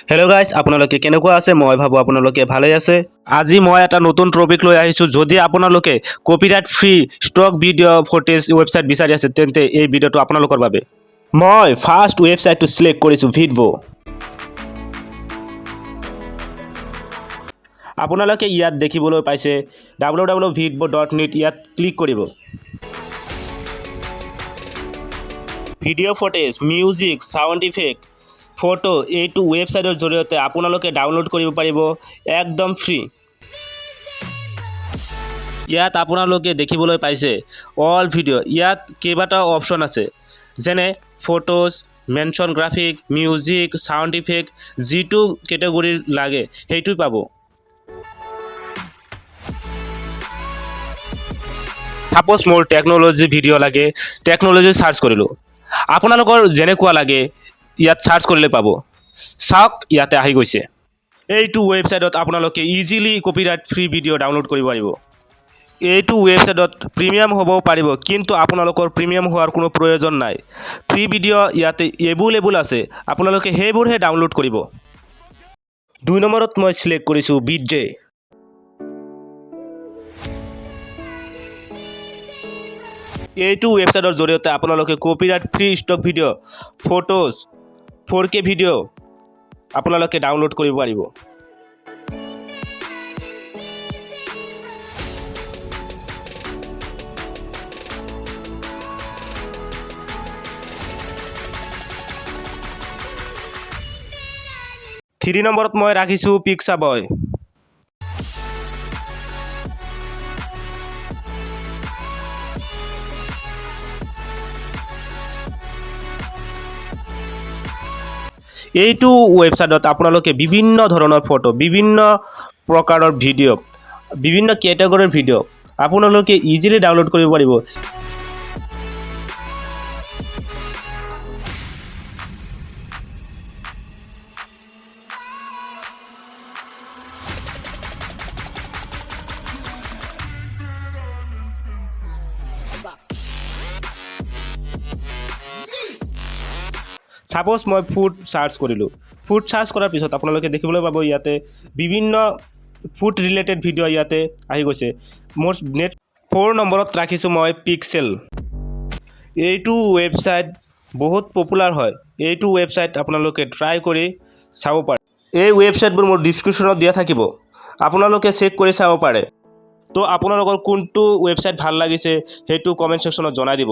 Hello' guys, আপোনালোকে কেনেকুৱা আছে? মই ভাবোঁ আপোনালোকে ভালেই আছে। আজি মই এটা নতুন টপিক লৈ আহিছোঁ। যদি আপোনালোকে copyright free stock video' footage website বিচাৰি আছে, তেন্তে এই ভিডিঅ'টো আপোনালোকৰ বাবে। মই ফাৰ্ষ্ট ৱেবছাইটটো চিলেক্ট কৰিছোঁ, ভিডিঅ'। আপোনালোকে ইয়াত দেখিবলৈ পাইছে www.vidvo.net। ইয়াত ক্লিক কৰিব। Video' footage, music, sound effect, photo এইটো ৱেবছাইটৰ জৰিয়তে আপোনালোকে ডাউনলোড কৰিব পাৰিব একদম ফ্ৰী। ইয়াত আপোনালোকে দেখিবলৈ পাইছে অল ভিডিঅ'। ইয়াত কেইবাটাও অপশ্যন আছে, যেনে photos, mention graphic, music, sound effect. যিটো কেটেগৰীৰ লাগে সেইটো পাব। সাপ'জ মোৰ টেকন'লজি ভিডিঅ' লাগে, টেকন'লজি চাৰ্চ কৰিলোঁ। আপোনালোকৰ যেনেকুৱা লাগে ইয়াত চাৰ্চ কৰিলে পাব। চাওক, ইয়াতে আহি গৈছে। এইটো ৱেবছাইটত আপোনালোকে easily copyright free video' download কৰিব পাৰিব। এইটো ৱেবছাইটত প্ৰিমিয়াম হ'ব পাৰিব, কিন্তু আপোনালোকৰ প্ৰিমিয়াম হোৱাৰ কোনো প্ৰয়োজন নাই। ফ্ৰী ভিডিঅ' ইয়াতে এভেইলেবল আছে, আপোনালোকে সেইবোৰহে ডাউনলোড কৰিব। 2 নম্বৰত মই চিলেক্ট কৰিছোঁ ভিডিঅ'। এইটো ৱেবছাইটৰ জৰিয়তে আপোনালোকে copyright free stock video', photos, 4K video' আপোনালোকে ডাউনলোড কৰিব পাৰিব। থ্ৰী নম্বৰত মই ৰাখিছোঁ পিক্সাবয়। এইটো ৱেবছাইটত আপোনালোকে বিভিন্ন ধৰণৰ ফটো, বিভিন্ন প্ৰকাৰৰ ভিডিঅ', বিভিন্ন কেটেগৰীৰ ভিডিঅ' আপোনালোকে ইজিলি ডাউনলোড কৰিব পাৰিব। ছাপ'জ মই ফুড চাৰ্চ কৰিলোঁ। ফুড চাৰ্চ কৰাৰ পিছত আপোনালোকে দেখিবলৈ পাব ইয়াতে বিভিন্ন ফুড ৰিলেটেড ভিডিঅ' ইয়াতে আহি গৈছে। মোৰ 4 নম্বৰত ৰাখিছোঁ মই পিক্সেল। এইটো ৱেবছাইট বহুত পপুলাৰ হয়। এইটো ৱেবছাইট আপোনালোকে ট্ৰাই কৰি চাব পাৰে। এই ৱেবছাইটবোৰ মোৰ ডিছক্ৰিপশ্যনত দিয়া থাকিব, আপোনালোকে চেক কৰি চাব পাৰে। তো আপোনালোকৰ কোনটো ৱেবছাইট ভাল লাগিছে সেইটো কমেণ্ট ছেকশ্যনত জনাই দিব।